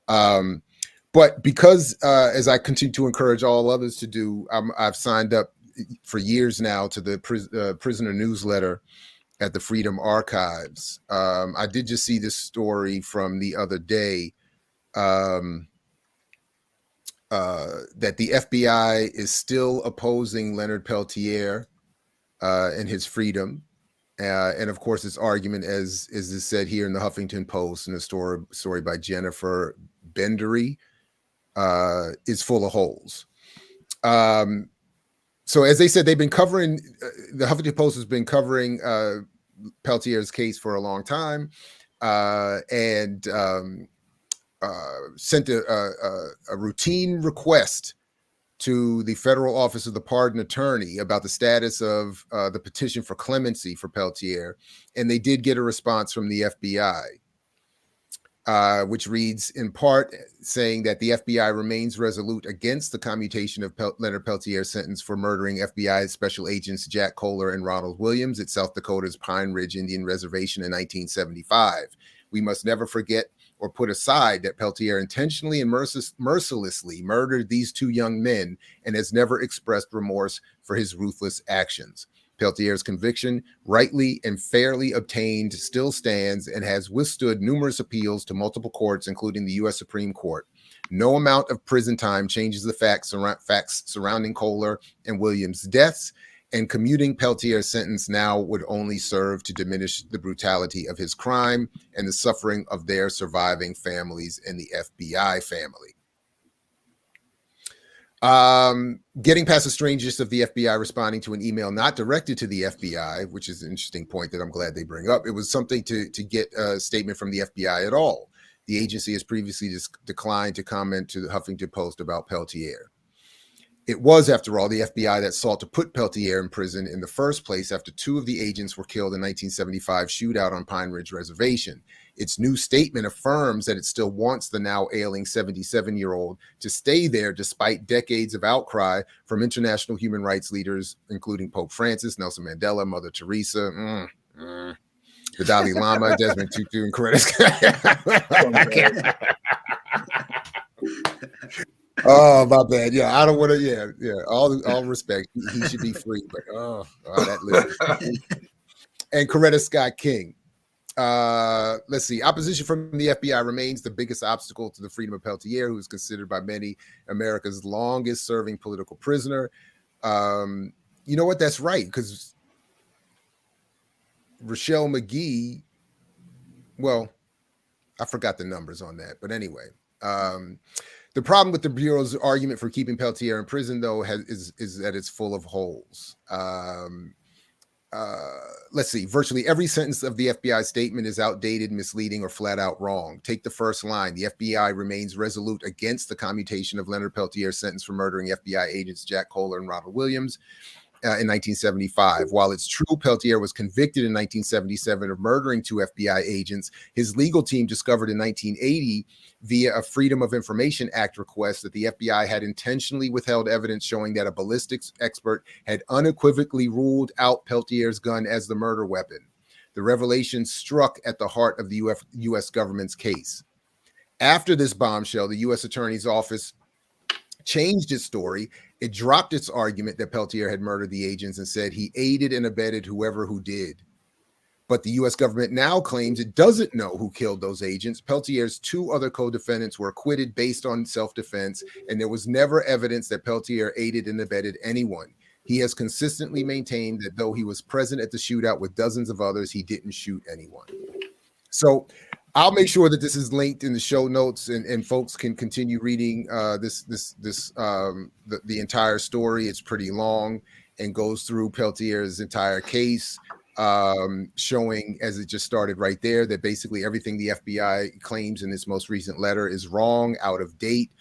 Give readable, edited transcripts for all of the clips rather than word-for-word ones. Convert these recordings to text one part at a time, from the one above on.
Um, but because, as I continue to encourage all others to do, I've signed up for years now to the prisoner newsletter at the Freedom Archives. I did just see this story from the other day, that the FBI is still opposing Leonard Peltier and his freedom. And of course, this argument, as is said here in the Huffington Post in a story by Jennifer Bendery, is full of holes. So as they said, they've been covering, the Huffington Post has been covering Peltier's case for a long time, and sent a routine request to the Federal Office of the Pardon Attorney about the status of the petition for clemency for Peltier, and they did get a response from the FBI, which reads in part saying that the FBI remains resolute against the commutation of Leonard Peltier's sentence for murdering FBI Special Agents Jack Kohler and Ronald Williams at South Dakota's Pine Ridge Indian Reservation in 1975. We must never forget or put aside that Peltier intentionally and mercilessly murdered these two young men and has never expressed remorse for his ruthless actions. Peltier's conviction, rightly and fairly obtained, still stands and has withstood numerous appeals to multiple courts, including the U.S. Supreme Court. No amount of prison time changes the facts surrounding Kohler and Williams' deaths, and commuting Peltier's sentence now would only serve to diminish the brutality of his crime and the suffering of their surviving families and the FBI family. Getting past the strangeness of the FBI responding to an email not directed to the FBI, which is an interesting point that I'm glad they bring up. It was something to get a statement from the FBI at all. The agency has previously declined to comment to the Huffington Post about Peltier. It was, after all, the FBI that sought to put Peltier in prison in the first place after two of the agents were killed in 1975 shootout on Pine Ridge Reservation. Its new statement affirms that it still wants the now ailing 77-year-old to stay there despite decades of outcry from international human rights leaders, including Pope Francis, Nelson Mandela, Mother Teresa, the Dalai Lama, Desmond Tutu, and Coretta. Oh, my bad. Yeah, I don't want to. Yeah. All respect. He should be free, but that list. And Coretta Scott King. Let's see. Opposition from the FBI remains the biggest obstacle to the freedom of Peltier, who is considered by many America's longest-serving political prisoner. You know what? That's right, because Rochelle McGee. Well, I forgot the numbers on that, but anyway. The problem with the Bureau's argument for keeping Peltier in prison, though, is that it's full of holes. Let's see. Virtually every sentence of the FBI statement is outdated, misleading, or flat out wrong. Take the first line. The FBI remains resolute against the commutation of Leonard Peltier's sentence for murdering FBI agents Jack Kohler and Ronald Williams in 1975. While it's true Peltier was convicted in 1977 of murdering two FBI agents, his legal team discovered in 1980 via a Freedom of Information Act request that the FBI had intentionally withheld evidence showing that a ballistics expert had unequivocally ruled out Peltier's gun as the murder weapon. The revelation struck at the heart of the U.S. government's case. After this bombshell, the U.S. Attorney's Office changed its story. It dropped its argument that Peltier had murdered the agents and said he aided and abetted whoever who did. But the U.S. government now claims it doesn't know who killed those agents. Peltier's two other co-defendants were acquitted based on self-defense, and there was never evidence that Peltier aided and abetted anyone. He has consistently maintained that though he was present at the shootout with dozens of others, he didn't shoot anyone. So I'll make sure that this is linked in the show notes, and folks can continue reading the entire story. It's pretty long and goes through Peltier's entire case, showing, as it just started right there, that basically everything the FBI claims in this most recent letter is wrong, out of date,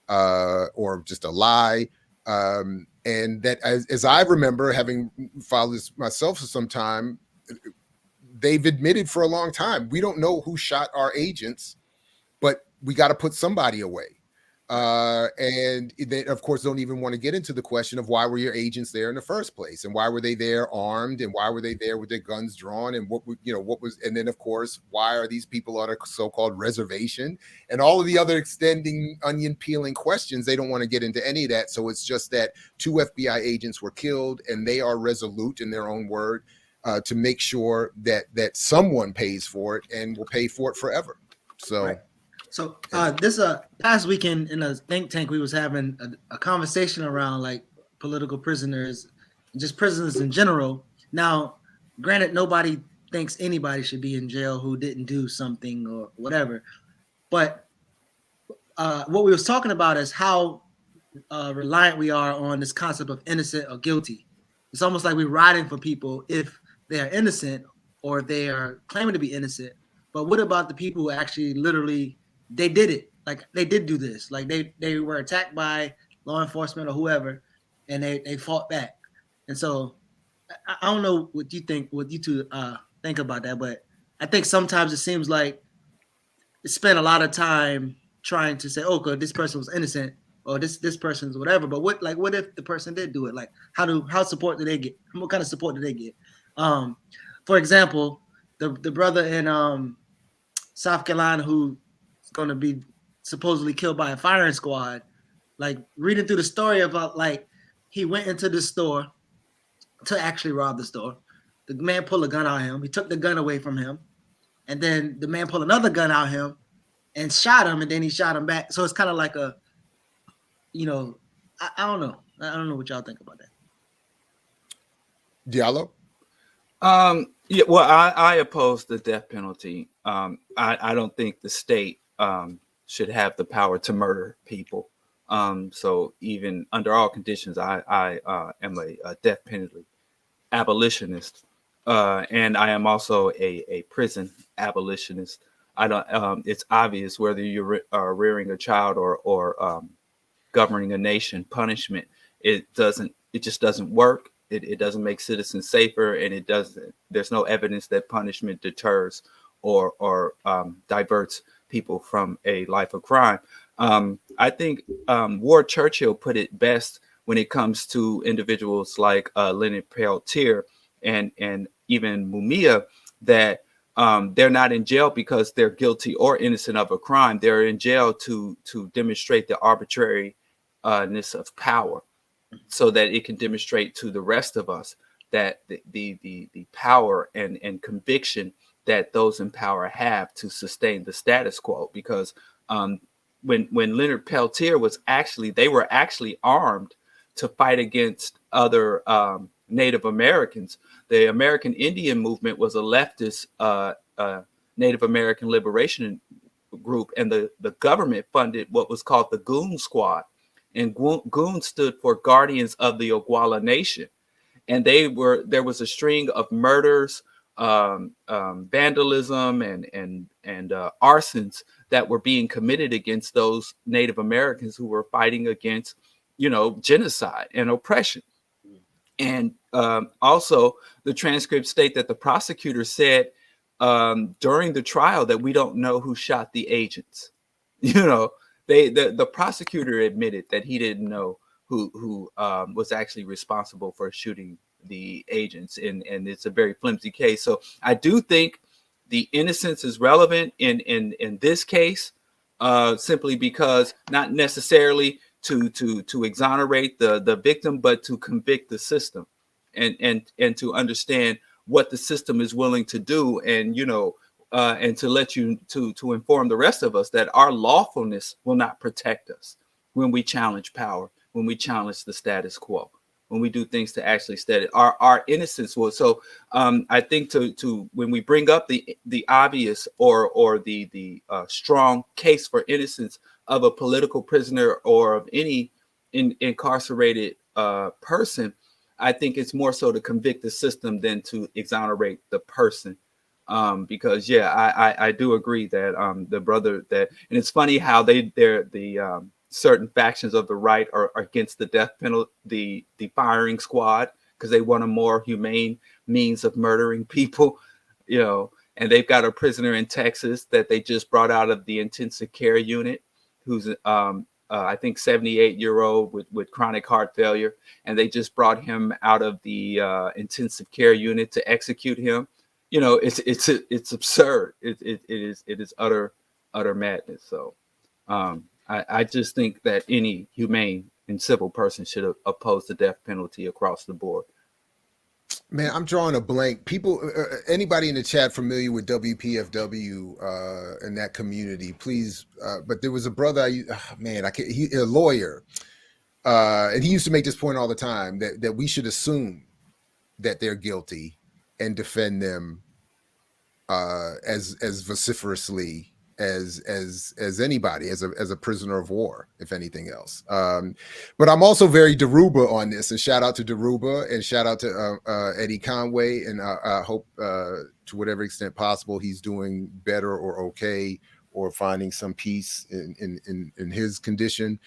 or just a lie. And that, as I remember, having followed this myself for some time, they've admitted for a long time, we don't know who shot our agents, but we got to put somebody away. And they, of course, don't even want to get into the question of why were your agents there in the first place, and why were they there armed, and why were they there with their guns drawn, and what was, and then of course, why are these people on a so-called reservation, and all of the other extending onion peeling questions. They don't want to get into any of that. So it's just that 2 FBI agents were killed, and they are resolute in their own word to make sure that someone pays for it and will pay for it forever. So. Right. So this past weekend in a think tank, we was having a conversation around like political prisoners, just prisoners in general. Now, granted, nobody thinks anybody should be in jail who didn't do something or whatever. But what we was talking about is how reliant we are on this concept of innocent or guilty. It's almost like we're riding for people if they are innocent or they are claiming to be innocent. But what about the people who actually literally they did it? Like they did do this. Like they were attacked by law enforcement or whoever, and they fought back. And so I don't know what you think, what you two think about that, but I think sometimes it seems like it spent a lot of time trying to say, oh, good, this person was innocent or this person's whatever. But what if the person did do it? Like how support do they get? What kind of support do they get? For example, the brother in South Carolina who's going to be supposedly killed by a firing squad, like reading through the story about like he went into the store to actually rob the store. The man pulled a gun out of him. He took the gun away from him. And then the man pulled another gun out of him and shot him. And then he shot him back. So it's kind of like I don't know. I don't know what y'all think about that. Diallo? Yeah, well, I oppose the death penalty. I don't think the state should have the power to murder people. So even under all conditions, I am a death penalty abolitionist, and I am also a prison abolitionist. I don't. It's obvious whether you're rearing a child or governing a nation. Punishment it just doesn't work. It doesn't make citizens safer, and it doesn't. There's no evidence that punishment deters or diverts people from a life of crime. I think Ward Churchill put it best when it comes to individuals like Leonard Peltier and even Mumia, that they're not in jail because they're guilty or innocent of a crime. They're in jail to demonstrate the arbitrariness of power, so that it can demonstrate to the rest of us that the power and conviction that those in power have to sustain the status quo. Because when Leonard Peltier they were actually armed to fight against other Native Americans. The American Indian movement was a leftist Native American liberation group, and the government funded what was called the Goon Squad. And Goon stood for Guardians of the Oglala Nation. And there was a string of murders, vandalism, and arsons that were being committed against those Native Americans who were fighting against, genocide and oppression. And also, the transcripts state that the prosecutor said during the trial that we don't know who shot the agents. The prosecutor admitted that he didn't know who was actually responsible for shooting the agents, and it's a very flimsy case. So I do think the innocence is relevant in this case, simply because not necessarily to exonerate the victim, but to convict the system, and to understand what the system is willing to do, and and to let you to inform the rest of us that our lawfulness will not protect us when we challenge power, when we challenge the status quo, when we do things to actually steady our innocence will. So I think to when we bring up the obvious or the strong case for innocence of a political prisoner or of any incarcerated person, I think it's more so to convict the system than to exonerate the person. Because I do agree that the brother that, and it's funny how the certain factions of the right are against the death penalty, the firing squad, because they want a more humane means of murdering people, and they've got a prisoner in Texas that they just brought out of the intensive care unit who's I think 78-year-old with chronic heart failure, and they just brought him out of the intensive care unit to execute him. You know, it's absurd. It is utter madness. So I just think that any humane and civil person should oppose the death penalty across the board. Man, I'm drawing a blank. People, anybody in the chat familiar with WPFW in that community, please. But there was a brother, a lawyer, and he used to make this point all the time that we should assume that they're guilty and defend them as vociferously as anybody, as a prisoner of war, if anything else. But I'm also very Daruba on this, and shout out to Daruba and shout out to Eddie Conway, and I hope to whatever extent possible he's doing better or okay, or finding some peace in his condition.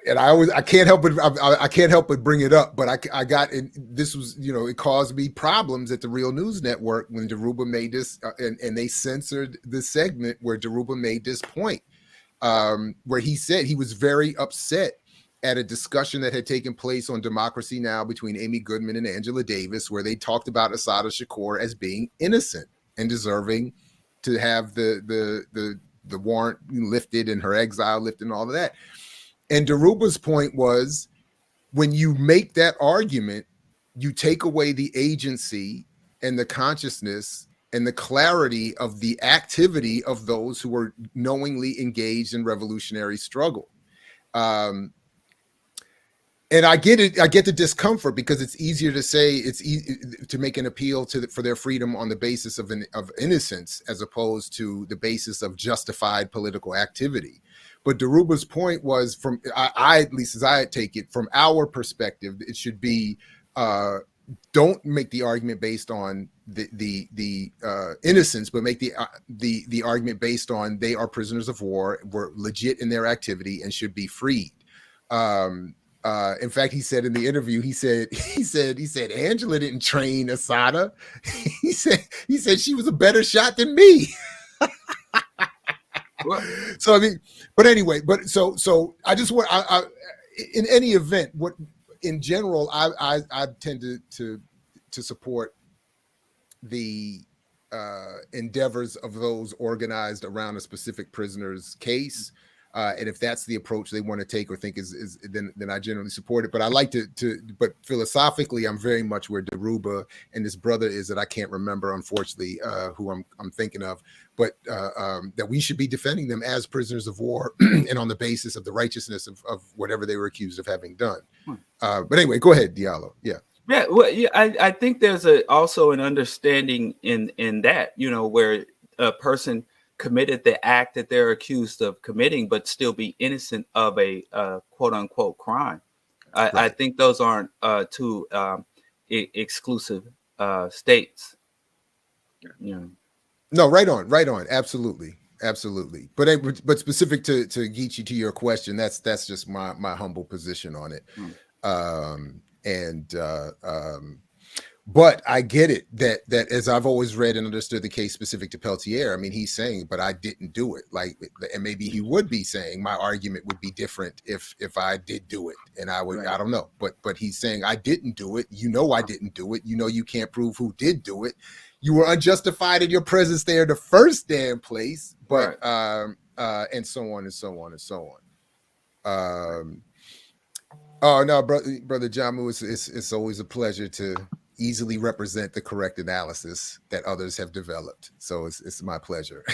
And I can't help but bring it up, but I got in, this was, it caused me problems at the Real News Network when Daruba made this and they censored the segment where Daruba made this point, where he said he was very upset at a discussion that had taken place on Democracy Now! Between Amy Goodman and Angela Davis, where they talked about Assata Shakur as being innocent and deserving to have the warrant lifted and her exile lifted and all of that. And Daruba's point was, when you make that argument, you take away the agency and the consciousness and the clarity of the activity of those who were knowingly engaged in revolutionary struggle. And I get it. I get the discomfort, because it's easier to say, it's easy to make an appeal for their freedom on the basis of innocence, as opposed to the basis of justified political activity. But Daruba's point was, from at least as I take it, from our perspective, it should be, don't make the argument based on the innocence, but make the argument based on they are prisoners of war, were legit in their activity, and should be freed. In fact, he said in the interview, he said Angela didn't train Assata. he said she was a better shot than me. So I mean, but anyway, so I just want, in any event, what in general I tend to support the endeavors of those organized around a specific prisoner's case. And if that's the approach they want to take or think is then I generally support it. But I like but philosophically, I'm very much where Daruba and this brother is, that I can't remember, unfortunately, who I'm thinking of, but that we should be defending them as prisoners of war and on the basis of the righteousness of whatever they were accused of having done. But anyway, go ahead, Diallo. Yeah. Yeah. Well, yeah, I think there's also an understanding in that, where a person committed the act that they're accused of committing, but still be innocent of a quote unquote crime. Right. I think those aren't two exclusive states. Yeah. No, right on. Absolutely. But specific to Geechee, to your question, that's just my humble position on it. But I get it that as I've always read and understood the case specific to Peltier, I mean, he's saying, but I didn't do it. And maybe he would be saying my argument would be different if I did do it. And I would, right. I don't know, but he's saying I didn't do it. I didn't do it. You can't prove who did do it. You were unjustified in your presence there the first damn place, but, right. And so on and so on and so on. Oh no, brother Jamu, it's always a pleasure to easily represent the correct analysis that others have developed. So it's my pleasure.